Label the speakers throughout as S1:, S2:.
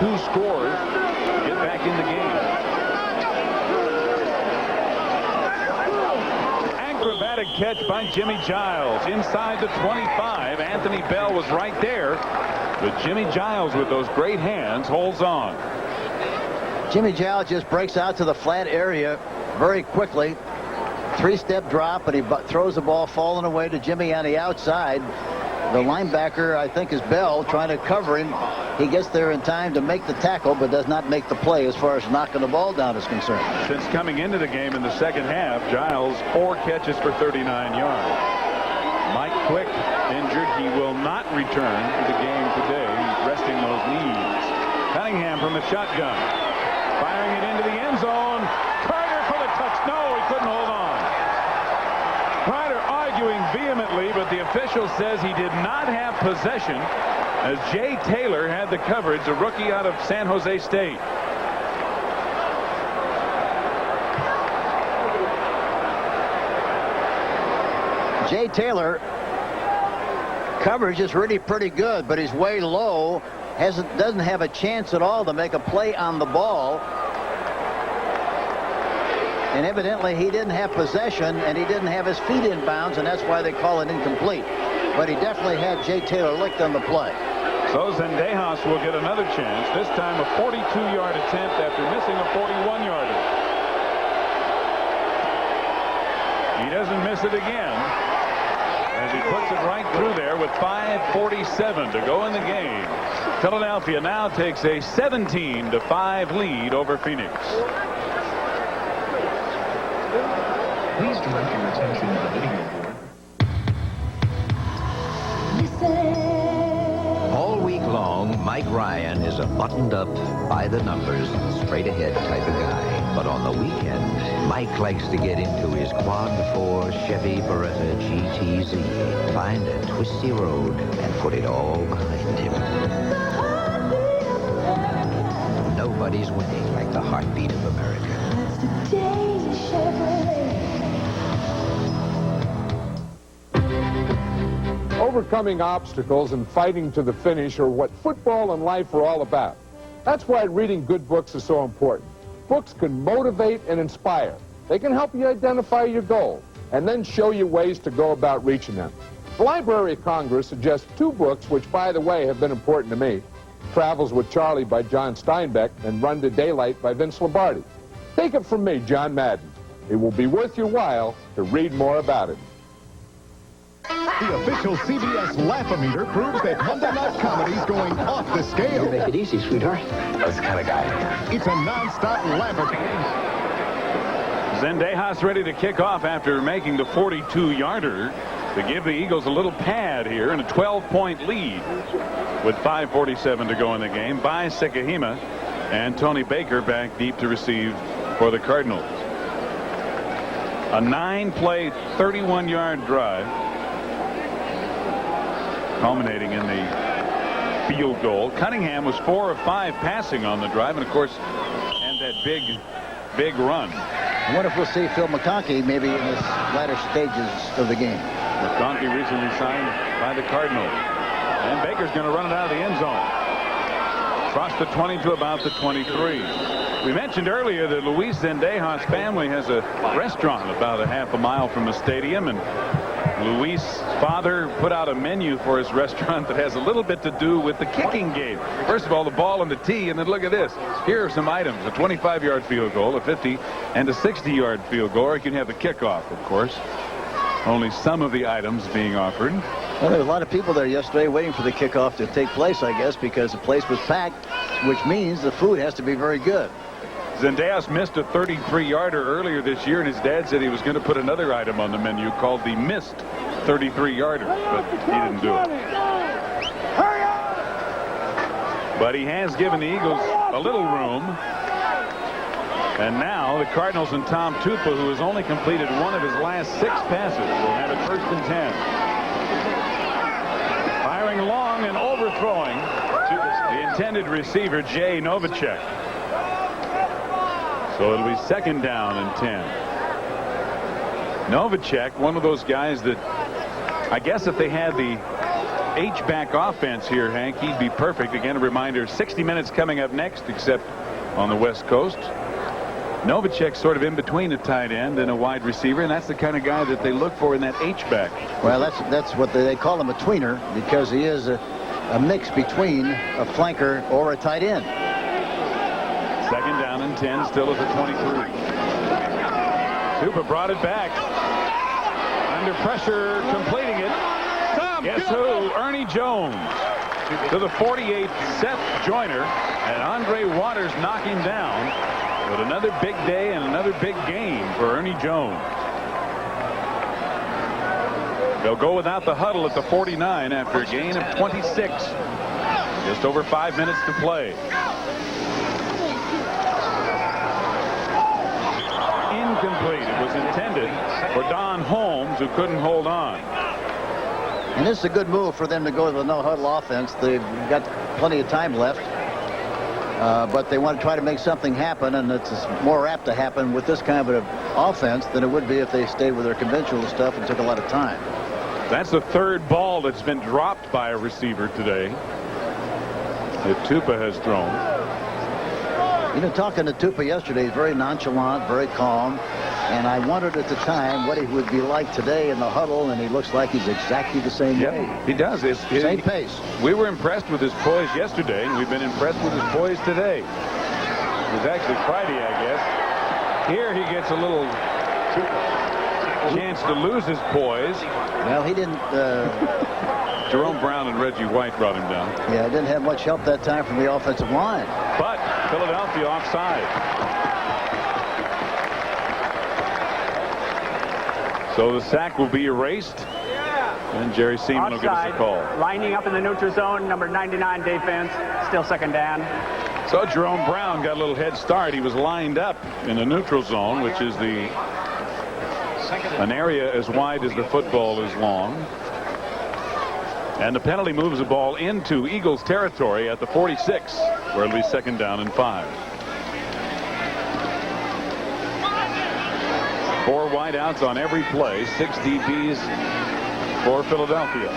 S1: 2 scores to get back in the game. Acrobatic catch by Jimmy Giles inside the 25. Anthony Bell was right there, but Jimmy Giles with those great hands holds on.
S2: Jimmy Giles just breaks out to the flat area very quickly. 3-step drop, and he throws the ball falling away to Jimmy on the outside. The linebacker, I think, is Bell, trying to cover him. He gets there in time to make the tackle, but does not make the play as far as knocking the ball down is concerned.
S1: Since coming into the game in the second half, Giles 4 catches for 39 yards. Mike Quick injured. He will not return to the game today. He's resting those knees. Cunningham from the shotgun. Firing it into the end zone. Carter for the touch. No, he couldn't hold on. Carter arguing vehemently, but the official says he did not have possession as Jay Taylor had the coverage, a rookie out of San Jose State.
S2: Jay Taylor, coverage is really pretty good, but he's way low. Doesn't have a chance at all to make a play on the ball. And evidently he didn't have possession, and he didn't have his feet in bounds, and that's why they call it incomplete. But he definitely had Jay Taylor licked on the play.
S1: So Zendejas will get another chance, this time a 42-yard attempt after missing a 41-yarder. He doesn't miss it again as he puts it right through there with 5:47 to go in the game. Philadelphia now takes a 17-5 lead over Phoenix.
S3: Please direct your attention to the video board.
S4: All week long, Mike Ryan is a buttoned-up, by-the-numbers, straight-ahead type of guy. But on the weekend, Mike likes to get into his Quad 4 Chevy Beretta GTZ, find a twisty road, and put it all behind him. Nobody's winning like the heartbeat of America.
S5: Overcoming obstacles and fighting to the finish are what football and life are all about. That's why reading good books is so important. Books can motivate and inspire. They can help you identify your goals and then show you ways to go about reaching them. The Library of Congress suggests 2 books which, by the way, have been important to me. Travels with Charlie by John Steinbeck and Run to Daylight by Vince Lombardi. Take it from me, John Madden. It will be worth your while to read more about it.
S6: The official CBS Laugh-O-Meter proves that Monday night comedy's going off the scale.
S7: Make it easy, sweetheart. That's the kind of guy.
S6: It's a non-stop laugh-o-meter.
S1: Zendejas ready to kick off after making the 42-yarder to give the Eagles a little pad here and a 12-point lead with 5:47 to go in the game by Sekihima, and Tony Baker back deep to receive for the Cardinals. A 9-play, 31-yard drive, culminating in the field goal. Cunningham was 4 of 5 passing on the drive, and of course, and that big run.
S2: I wonder if we'll see Phil McConkey maybe in the latter stages of the game.
S1: McConkey recently signed by the Cardinals, and Baker's going to run it out of the end zone. Across the 20 to about the 23. We mentioned earlier that Luis Zendejas' family has a restaurant about a half a mile from the stadium, and Luis' father put out a menu for his restaurant that has a little bit to do with the kicking game. First of all, the ball and the tee, and then look at this. Here are some items: a 25-yard field goal, a 50, and a 60-yard field goal. Or you can have the kickoff, of course. Only some of the items being offered.
S2: Well, there were a lot of people there yesterday waiting for the kickoff to take place, I guess, because the place was packed, which means the food has to be very good.
S1: Zendejas missed a 33-yarder earlier this year, and his dad said he was going to put another item on the menu called the missed 33-yarder, but he didn't do it. But he has given the Eagles a little room. And now the Cardinals and Tom Tupa, who has only completed 1 of his last 6 passes, will have it 1st and 10. Firing long and overthrowing to the intended receiver, Jay Novacek. So it'll be 2nd down and 10. Novacek, one of those guys that I guess if they had the H-back offense here, Hank, he'd be perfect. Again, a reminder, 60 minutes coming up next, except on the West Coast. Novacek's sort of in between a tight end and a wide receiver, and that's the kind of guy that they look for in that H-back.
S2: Well, that's what they call him, a tweener, because he is a mix between a flanker or a tight end.
S1: 2nd down and 10, still at the 23. Tupa brought it back. Under pressure, completing it. Guess who? Ernie Jones. To the 48, Seth Joyner, and Andre Waters knock him down. But another big day and another big game for Ernie Jones. They'll go without the huddle at the 49 after a gain of 26. Just over 5 minutes to play. Incomplete. It was intended for Don Holmes, who couldn't hold on.
S2: And this is a good move for them to go to the no-huddle offense. They've got plenty of time left. But they want to try to make something happen, and it's more apt to happen with this kind of an offense than it would be if they stayed with their conventional stuff and took a lot of time.
S1: That's the 3rd ball that's been dropped by a receiver today that Tupa has thrown.
S2: You know, talking to Tupa yesterday, he's very nonchalant, very calm. And I wondered at the time what he would be like today in the huddle, and he looks like he's exactly the same way.
S1: He does.
S2: Same pace.
S1: We were impressed with his poise yesterday, and we've been impressed with his poise today. It was actually Friday, I guess. Here he gets a little chance to lose his poise.
S2: Well, he didn't.
S1: Jerome Brown and Reggie White brought him down.
S2: Yeah, didn't have much help that time from the offensive line.
S1: But Philadelphia offside. So the sack will be erased, and Jerry Seaman will give us a call.
S8: Lining up in the neutral zone, number 99 defense, still 2nd down.
S1: So Jerome Brown got a little head start. He was lined up in the neutral zone, which is an area as wide as the football is long. And the penalty moves the ball into Eagles territory at the 46, where it'll be 2nd down and 5. 4 wideouts on every play, 6 DBs for Philadelphia.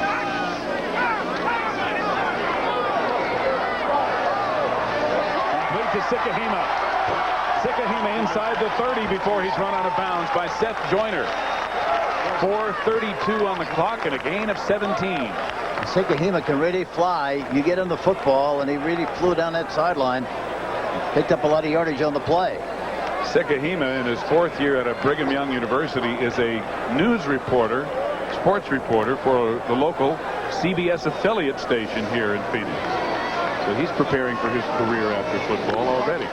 S1: Complete to Sikahema. Sikahema inside the 30 before he's run out of bounds by Seth Joyner. 4:32 on the clock and a gain of 17.
S2: Sikahema can really fly. You get him the football, and he really flew down that sideline. Picked up a lot of yardage on the play.
S1: Sikahema, in his 4th year at Brigham Young University, is a news reporter, sports reporter for the local CBS affiliate station here in Phoenix. So he's preparing for his career after football already.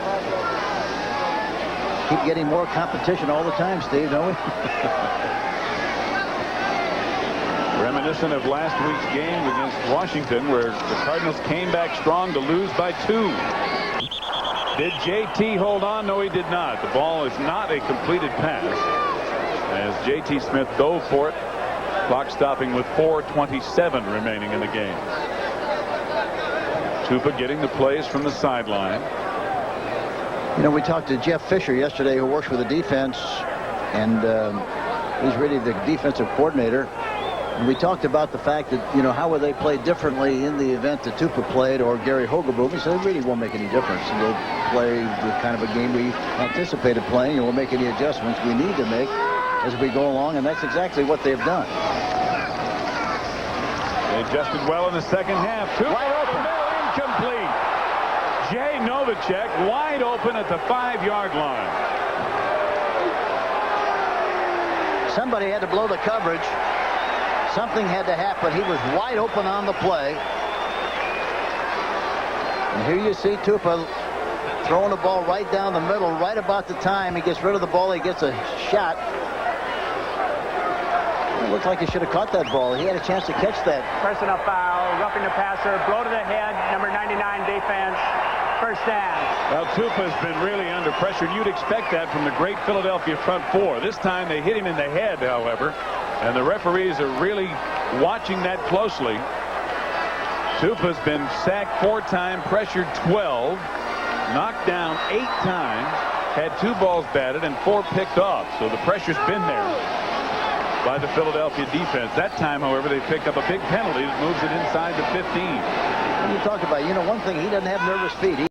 S2: Keep getting more competition all the time, Steve, don't we?
S1: Reminiscent of last week's game against Washington, where the Cardinals came back strong to lose by 2. Did JT hold on? No, he did not. The ball is not a completed pass as JT Smith dove for it. Clock stopping with 4:27 remaining in the game. Tupa getting the plays from the sideline.
S2: You know, we talked to Jeff Fisher yesterday, who works with the defense, and he's really the defensive coordinator. And we talked about the fact that, you know, how would they play differently in the event that Tupa played or Gary Hogeboom. He said it really won't make any difference. We'll play the kind of a game we anticipated playing, and we'll make any adjustments we need to make as we go along, and that's exactly what they've done.
S1: They adjusted well in the 2nd half. Tupa
S2: Wide open.
S1: Incomplete. Jay Novacek wide open at the 5-yard line.
S2: Somebody had to blow the coverage. Something had to happen. He was wide open on the play. And here you see Tupa throwing the ball right down the middle, right about the time he gets rid of the ball, he gets a shot. It looked like he should have caught that ball. He had a chance to catch that.
S8: Personal foul, roughing the passer, blow to the head, number 99 defense, 1st down.
S1: Well, Tupa's been really under pressure. You'd expect that from the great Philadelphia front 4. This time they hit him in the head, however, and the referees are really watching that closely. Tupa's been sacked 4 times, pressured 12, knocked down 8 times, had 2 balls batted and 4 picked off. So the pressure's been there. by the Philadelphia defense. That time, however, they picked up a big penalty that moves it inside the 15.
S2: And you talk about, one thing, he doesn't have nervous feet.